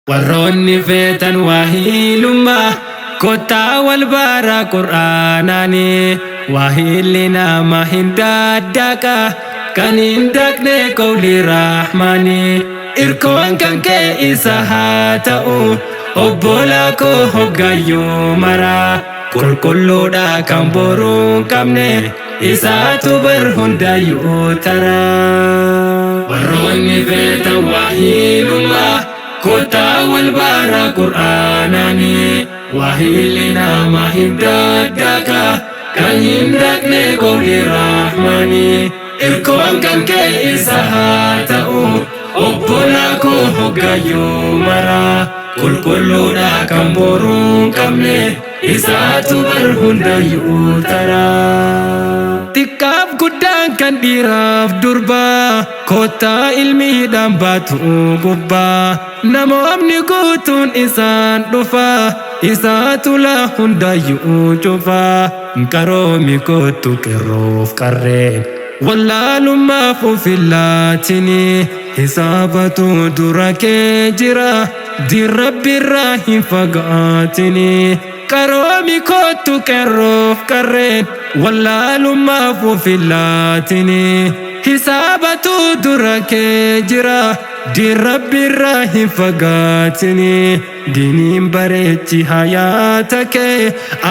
warroonni feetan waa hiilummaa kottaa wal baara qur'aanaani waa hiilli nama hin daddaaqa kan hin daqne qawli rahmaani irkoon kan kee isa haa ta'u obbolaa koo hoggayyuu maraa qulqulluudha kan boruu hin qabne isaatu bar hundayyuu taraa warroonni feetan waa hiilummaa kottaa wal baara qur'aanaani waa hiilli nama hin daddaaqa kan hin daqne qawli rahmaani irkoon kan kee isa haa ta'u obbolaa koo hoggayyuu maraa qulqulluudha kan boruu hin qabne isaatu bar hundayyuu taraa xiqqaaf guddaan kan dhiiraaf durbaa kottaa ilmiidhaan baatu gubbaa namoonni guutuun isaan dhufaa isaatu la hundayyuu cufaa qaroomi kottu qeerroof qarreen wallaalummaaf ufillaatini hisaabatu dura kee jira dirrabbirraa hin fagaatini qaroomi kottu qeerroof qarreen wallaalummaaf ufillaatini hisaabatu dura kee jira dirrabbirraa hin fagaatini diiniin bareechi hayaata kee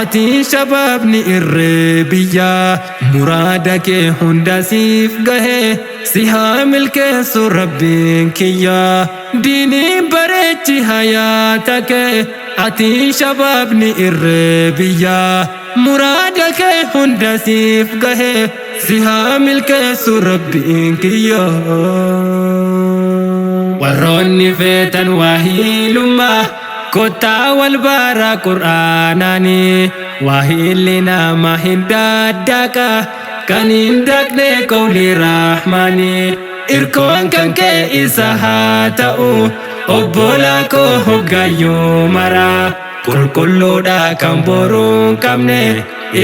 ati shabaabni irree biyyaa muraada kee hunda siif gahee si haa milkeessu rabbiin kiyyaa diiniin bareechi hayaata kee ati shabaabni irree biyyaa muraada kee hunda siif gahee si haa milkeessu rabbiin kiyyaa warroonni feetan waa hiilummaa kottaa wal baara qur'aanaani waa hiilli nama hin daddaaqa kan hin daqne qawli rahmaani irkoon kan kee isa haa ta'u obbolaa koo hoggayyuu maraa qulqulluudha kan boruu hin qabne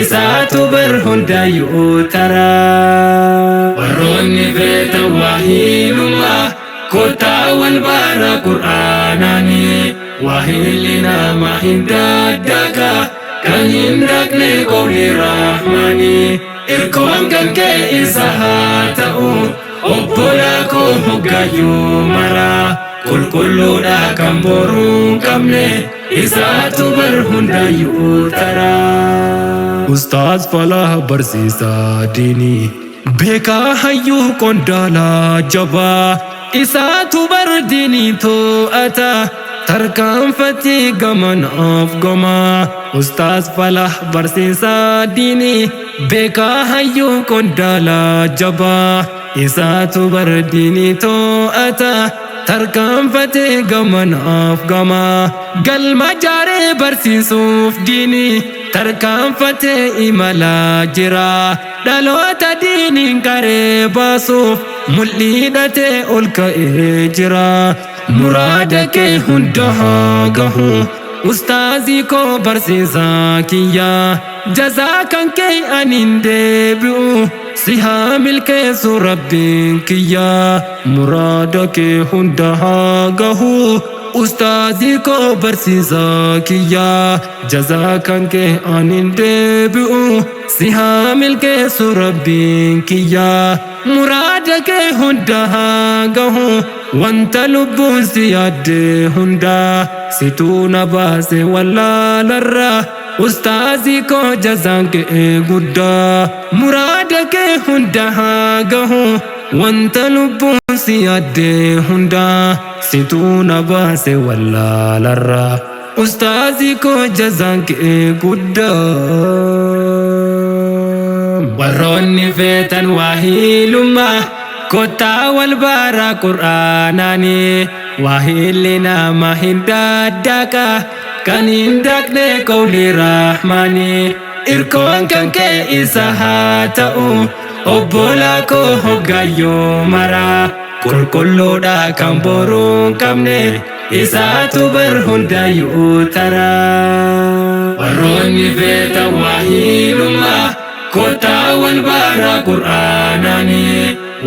isaatu bar hundayyuu taraa warroonni feetan waa hiilummaa kottaa wal baara qur'aanaani waa hiilli nama hin daddaaqa kan hin daqne qawli rahmaani irkoon kan kee isa haa ta'u obbolaa koo hoggayyuu maraa qulqulluudha kan boruu hin qabne isaatu bar hundayyuu taraa ustaaz Falah barsiisaa diinii beekaa hayyuu qondaalaa jabaa isaatu bar diinii to'ata tarkaanfatti gamanaaf gamaa ustaaz Falah barsiisaa diinii beekaa hayyuu qondaalaa jabaa isaatu bar diinii to'ata tarkaanfatti gamanaaf gamaa galma jaaree barsiisuuf diinii tarkaanfatti imalaa jira dhaloota diiniin qaree baasuuf mul'idhatee ol ka'ee jira muraada kee hunda haa gahu ustaazii koo barsiisaa kiyyaa jazaa kan kee anin deebi'u si haa milkeessu rabbiin kiyyaa muraada kee hunda haa gahu ustaazii koo barsiisaa kiyyaa jazaa kan kee anin deebi'u si haa milkeessu rabbiin kiyyaa muraada kee hunda haa gahu wanta lubbuun si yaadde hunda situu na baase wallaalarraa ustaazii koo jazaan kee guddaa muraada kee hunda haa gahu wanta lubbuun si yaadde hunda situu na baase wallaalarraa ustaazii koo jazaan kee guddaa warroonni feetan waa hiilummaa kottaa wal baara qur'aanaani waa hiilli nama hin daddaaqa kan hin daqne qawli rahmaani irkoon kan kee isa haa ta'u obbolaa koo hoggayyuu maraa qulqulluudha kan boruu hin qabne isaatu bar hundayyuu taraa warroonni feetan waa hiilummaa kottaa wal baara qur'aanaani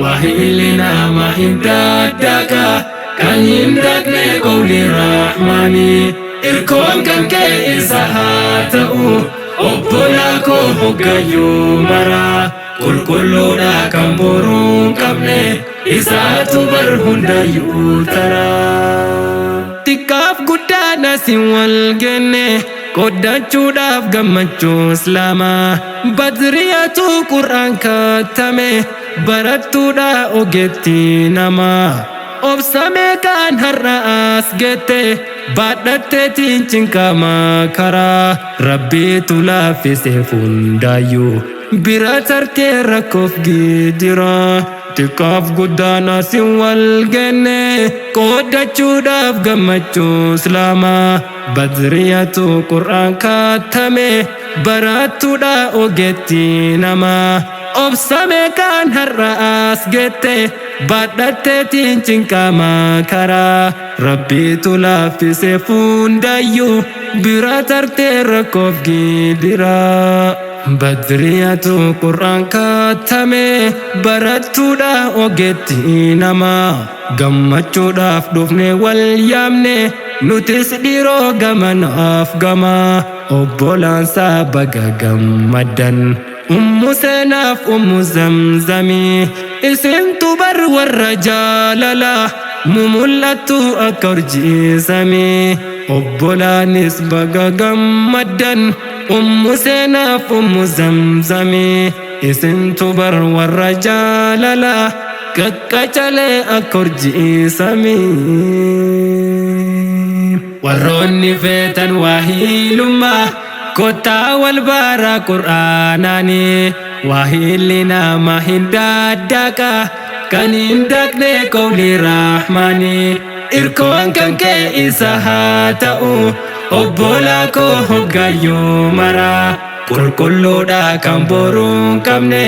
waa hiilli nama hin daddaaqa kan hin dhaqne qawli rahmaanii. Irkoon kan kee isa haa ta'u obbolaa koo hoggayyuu maraa. Qulqulluudha kan boruu hin qabne isaatu bar hundayyuu taraa. Xiqqaaf guddaan asin wal genne qoddachuudhaaf gammachuu islaamaa. Badriyatu qur'aan kattame barattuudha ogeetti namaa. Obsamee kan har'a as gette baadhatteetiin cinqamaa karaa. Rabbiitu laaffise hundaayyuu bira tartee rakkoof gidira. Xiqqaaf guddaan asin wal genne qoddachuudhaaf gammachuu islaamaa. Badriyatu qur'aan kattame barattuudha ogeetti namaa. Obsamee kan har'a as gette baadhatteetiin cinqamaa karaa. Rabbiitu laaffise hundaayyuu bira tartee rakkoof gidira. Badriyatu qur'aan kattame barattuudha ogeetti namaa. Gammachuudhaaf dhufne wal yaamne nutis dhiiroo gamanaaf gamaa. Obbolaansaa baga gammaddan ummu seenaaf ummu zamzamii. Isintu bar warra jaalalaa mumul'attu akka urjii samii. Obbolaanis baga gammaddan ummu seenaaf ummu zamzamii. Isintu bar warra jaalalaa qaqqacalee akka urjii samii. Warroonni feetan waahilummaa kottaa wal baraa qur'aanaanii. Waahilli nama hin daddaaqa kan hin dhaqne qawli rahmaanii. Irkoon kan kee isa haa ta'u obbolaa koo hoggayyuu maraa. Qulqulluudha kan boruu hin qabne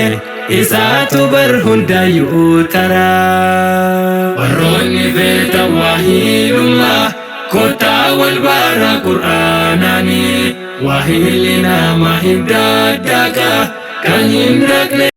isaatu bar hundayyuu taraa. Warroonni feetan waahilummaa kottaa wal baraa qur'aanaanii. Waahilli nama hin daddaaqa kan hin dhaqne